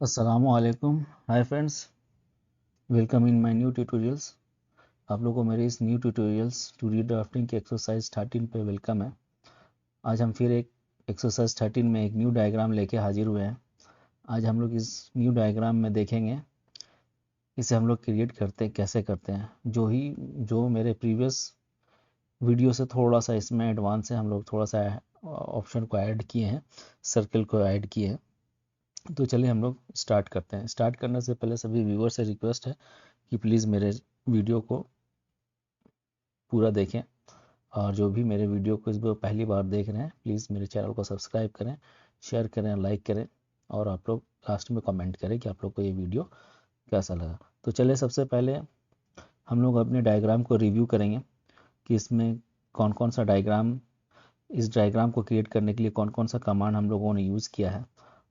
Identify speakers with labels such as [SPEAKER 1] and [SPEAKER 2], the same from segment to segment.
[SPEAKER 1] अस्सलामुअलैकुम। Hi friends, welcome in my new tutorials. आप लोगों को मेरे इस न्यू ट्यूटोरियल्स 2D ड्राफ्टिंग के एक्सरसाइज 13 पे वेलकम है। आज हम फिर एक एक्सरसाइज 13 में एक न्यू डायग्राम लेके हाजिर हुए हैं। आज हम लोग इस न्यू डायग्राम में देखेंगे इसे हम लोग क्रिएट करते कैसे करते हैं। जो मेरे प्रीवियस वीडियो से थोड़ा सा इसमें एडवांस है, हम लोग थोड़ा सा ऑप्शन को ऐड किए हैं, सर्कल को ऐड किए हैं। तो चलिए हम लोग स्टार्ट करते हैं। स्टार्ट करने से पहले सभी व्यूअर से रिक्वेस्ट है कि प्लीज़ मेरे वीडियो को पूरा देखें, और जो भी मेरे वीडियो को इस बार पहली बार देख रहे हैं प्लीज़ मेरे चैनल को सब्सक्राइब करें, शेयर करें, लाइक करें, और आप लोग लास्ट में कमेंट करें कि आप लोग को ये वीडियो कैसा लगा। तो चलिए सबसे पहले हम लोग अपने डायग्राम को रिव्यू करेंगे कि इसमें कौन कौन सा डायग्राम, इस डायग्राम को क्रिएट करने के लिए कौन कौन सा कमांड हम लोगों ने यूज़ किया है,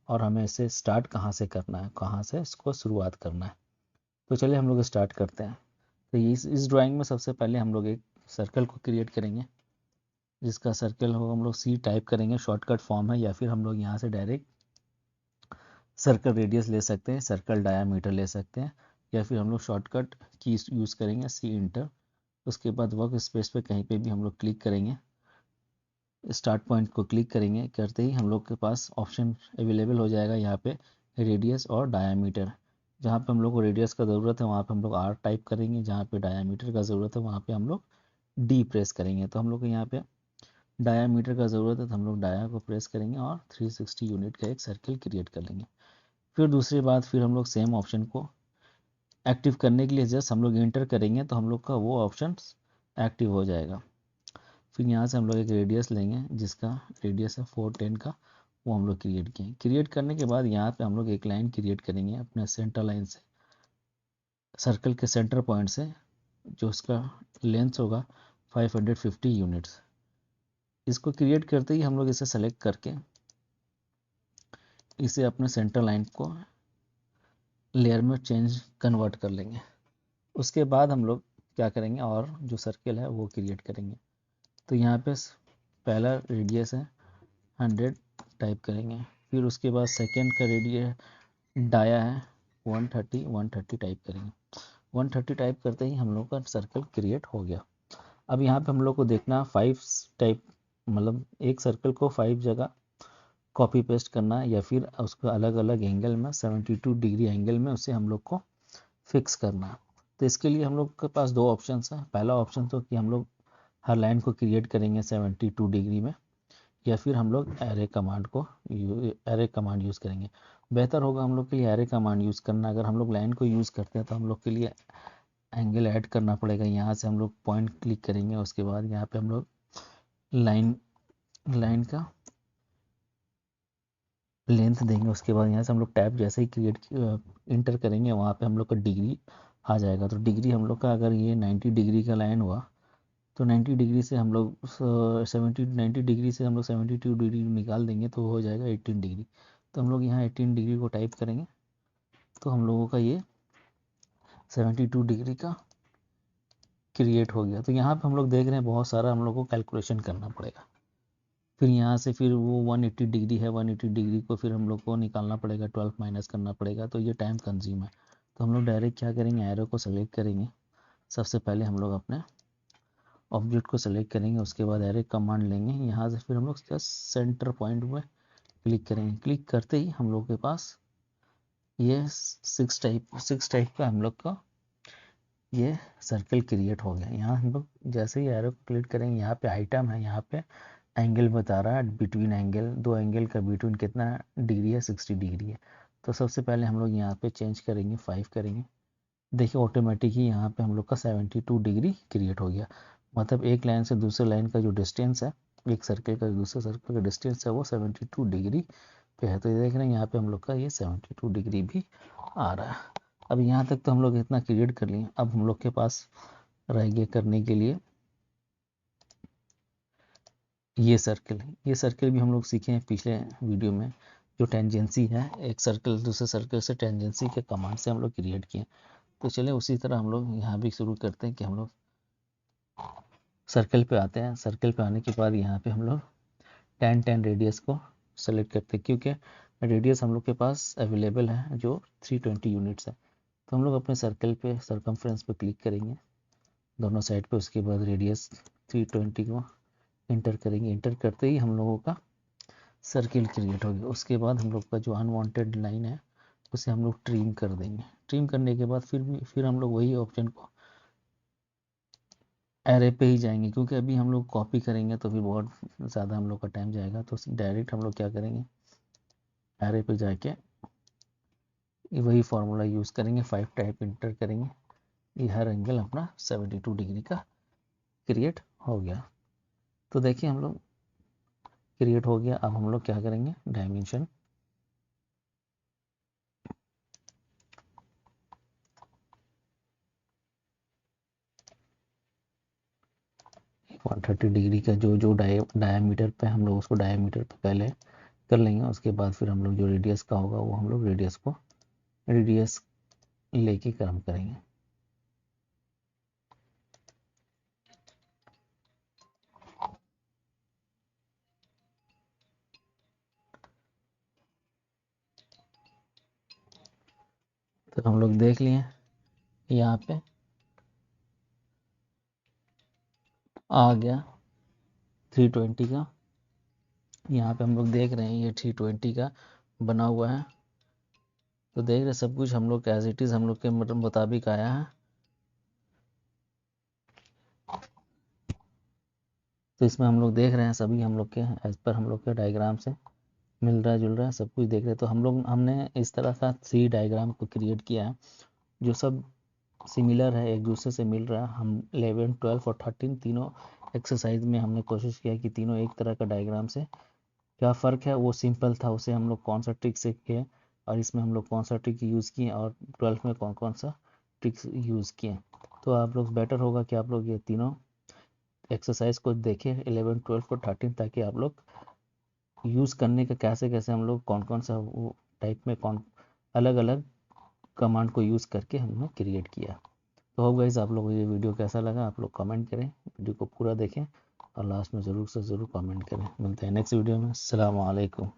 [SPEAKER 1] और हमें इसे स्टार्ट कहाँ से करना है, कहाँ से इसको शुरुआत करना है। तो चलिए हम लोग स्टार्ट करते हैं। तो इस ड्राइंग में सबसे पहले हम लोग एक सर्कल को क्रिएट करेंगे, जिसका सर्कल हो हम लोग सी टाइप करेंगे, शॉर्टकट फॉर्म है, या फिर हम लोग यहाँ से डायरेक्ट सर्कल रेडियस ले सकते हैं, सर्कल डायामीटर ले सकते हैं, या फिर हम लोग शॉर्टकट की यूज़ करेंगे सी इंटर। उसके बाद वर्क स्पेस पे कहीं पे भी हम लोग क्लिक करेंगे, स्टार्ट पॉइंट को क्लिक करेंगे, करते ही हम लोग के पास ऑप्शन अवेलेबल हो जाएगा यहाँ पे रेडियस और डायामीटर। जहाँ पे हम लोग को रेडियस का ज़रूरत है वहाँ पे हम लोग आर टाइप करेंगे, जहाँ पे डायामीटर का ज़रूरत है वहाँ पे हम लोग डी प्रेस करेंगे। तो हम लोग को यहाँ पे डायामीटर का ज़रूरत है तो हम लोग डाया को प्रेस करेंगे और 360 यूनिट का एक सर्कल क्रिएट कर लेंगे। फिर दूसरी बात, फिर हम लोग सेम ऑप्शन को एक्टिव करने के लिए जस्ट हम लोग इंटर करेंगे तो हम लोग का वो ऑप्शन एक्टिव हो जाएगा। फिर यहाँ से हम लोग एक रेडियस लेंगे, जिसका रेडियस है 410 का, वो हम लोग क्रिएट किए। क्रिएट करने के बाद यहाँ पे हम लोग एक लाइन क्रिएट करेंगे अपने सेंटर लाइन से, सर्कल के सेंटर पॉइंट से, जो उसका लेंथ होगा 550 यूनिट्स। इसको क्रिएट करते ही हम लोग इसे सेलेक्ट करके इसे अपने सेंटर लाइन को लेयर में चेंज कन्वर्ट कर लेंगे। उसके बाद हम लोग क्या करेंगे, और जो सर्कल है वो क्रिएट करेंगे। तो यहाँ पे पहला रेडियस है 100 टाइप करेंगे, फिर उसके बाद सेकेंड का रेडियस डाया है 130 टाइप करेंगे। 130 टाइप करते ही हम लोग का सर्कल क्रिएट हो गया। अब यहाँ पे हम लोग को देखना 5 टाइप, मतलब एक सर्कल को 5 जगह कॉपी पेस्ट करना है, या फिर उसको अलग अलग एंगल में 72 डिग्री एंगल में उसे हम लोग को फिक्स करना है। तो इसके लिए हम लोग के पास दो ऑप्शन है। पहला ऑप्शन तो कि हम लोग हर लाइन को क्रिएट करेंगे 72 डिग्री में, या फिर हम लोग एरे कमांड यूज़ करेंगे। बेहतर होगा हम लोग के लिए एरे कमांड यूज़ करना। अगर हम लोग लाइन को यूज़ करते हैं तो हम लोग के लिए एंगल ऐड करना पड़ेगा। यहाँ से हम लोग पॉइंट क्लिक करेंगे, उसके बाद यहाँ पे हम लोग लाइन लाइन का लेंथ देंगे। उसके बाद यहाँ से हम लोग टैब जैसे ही क्रिएट इंटर करेंगे वहाँ पे हम लोग का डिग्री आ जाएगा। तो डिग्री हम लोग का, अगर ये 90 डिग्री का लाइन हुआ तो 90 डिग्री से हम लोग 90 डिग्री से हम लोग 72 डिग्री निकाल देंगे तो हो जाएगा 18 डिग्री। तो हम लोग यहाँ 18 डिग्री को टाइप करेंगे तो हम लोगों का ये 72 डिग्री का क्रिएट हो गया। तो यहाँ पे हम लोग देख रहे हैं बहुत सारा हम लोग को कैलकुलेशन करना पड़ेगा। फिर यहाँ से फिर वो 180 डिग्री है, 180 डिग्री को फिर हम लोग को निकालना पड़ेगा, 12 माइनस करना पड़ेगा, तो ये टाइम कंज्यूम है। तो हम लोग डायरेक्ट क्या करेंगे, एरो को सेलेक्ट करेंगे। सबसे पहले हम लोग अपने ऑब्जेक्ट को सेलेक्ट करेंगे, उसके बाद एरो कमांड लेंगे। यहाँ से फिर हम लोग जस्ट सेंटर पॉइंट में क्लिक करेंगे। क्लिक करते ही हम लोग के पास ये सिक्स टाइप का हम लोग का ये सर्कल क्रिएट हो गया। यहाँ हम लोग जैसे ही एरो को क्लिक करेंगे, यहाँ पे आइटम है, यहाँ पे एंगल बता रहा है बिटवीन एंगल, दो एंगल का बिटवीन कितना डिग्री है, 60 डिग्री है। तो सबसे पहले हम लोग यहाँ पे चेंज करेंगे, 5 करेंगे। देखिए ऑटोमेटिक ही यहाँ पे हम लोग का 72 डिग्री क्रिएट हो गया। मतलब एक लाइन से दूसरे लाइन का जो डिस्टेंस है, एक सर्कल का दूसरे सर्कल का डिस्टेंस है, वो 72 डिग्री पे है। तो ये देख रहे हैं यहाँ पे हम लोग का ये 72 डिग्री भी आ रहा है। अब यहाँ तक तो हम लोग इतना क्रिएट कर लिए। अब हम लोग के पास रह गया करने के लिए ये सर्कल भी हम लोग सीखे हैं पिछले वीडियो में। जो टेंजेंसी है, एक सर्कल दूसरे सर्कल से टेंजेंसी के कमांड से हम लोग क्रिएट किए। तो चलिए उसी तरह हम लोग यहाँ भी शुरू करते हैं कि हम लोग सर्कल पे आते हैं। सर्कल पे आने के बाद यहाँ पे हम लोग 10 10 रेडियस को सेलेक्ट करते हैं, क्योंकि रेडियस हम लोग के पास अवेलेबल है जो 320 यूनिट्स है। तो हम लोग अपने सर्कल पे सरकमफ्रेंस पे क्लिक करेंगे दोनों साइड पे, उसके बाद रेडियस 320 को इंटर करेंगे। इंटर करते ही हम लोगों का सर्किल क्रिएट हो गया। उसके बाद हम लोग का जो अनवांटेड लाइन है उसे हम लोग ट्रिम कर देंगे। ट्रिम करने के बाद फिर हम लोग वही ऑप्शन को एरे पे ही जाएंगे, क्योंकि अभी हम लोग कॉपी करेंगे तो फिर बहुत ज़्यादा हम लोग का टाइम जाएगा। तो डायरेक्ट हम लोग क्या करेंगे, एरे पे जाके वही फार्मूला यूज़ करेंगे, 5 टाइप इंटर करेंगे। ये हर एंगल अपना 72 डिग्री का क्रिएट हो गया। तो देखिए हम लोग क्रिएट हो गया। अब हम लोग क्या करेंगे, डायमेंशन 130 डिग्री का जो डायमीटर पे हम लोग उसको डायमीटर पे पहले कर लेंगे। उसके बाद फिर हम लोग जो रेडियस का होगा वो हम लोग रेडियस लेके काम करेंगे। तो हम लोग देख लिए यहाँ पे आ गया 320 का। यहाँ पे हम लोग देख रहे हैं ये 320 का बना हुआ है। तो देख रहे सब कुछ हम लोग एज इट इज़ हम लोग के मुताबिक आया है। तो इसमें हम लोग देख रहे हैं सभी हम लोग के एज पर हम लोग के डायग्राम से मिल रहा है, जुल रहा है, सब कुछ देख रहे हैं। तो हमने इस तरह का 3 डायग्राम को क्रिएट किया है जो सब सिमिलर है, एक दूसरे से मिल रहा है। हम 11, 12 और 13 तीनों एक्सरसाइज में हमने कोशिश किया कि तीनों एक तरह का डायग्राम से क्या फ़र्क है वो सिंपल था, उसे हम लोग कौन सा ट्रिक से किए और इसमें हम लोग कौन सा ट्रिक यूज़ किए और 12 में कौन कौन सा ट्रिक्स यूज़ किए। तो आप लोग बेटर होगा कि आप लोग ये तीनों एक्सरसाइज को देखें 11, 12 और 13, ताकि आप लोग यूज़ करने का कैसे कैसे हम लोग कौन कौन सा वो टाइप में कौन अलग अलग कमांड को यूज़ करके हमने क्रिएट किया। तो होप गाइस आप लोगों को ये वीडियो कैसा लगा आप लोग कमेंट करें, वीडियो को पूरा देखें और लास्ट में ज़रूर से ज़रूर कमेंट करें। मिलते हैं नेक्स्ट वीडियो में। अस्सलाम वालेकुम।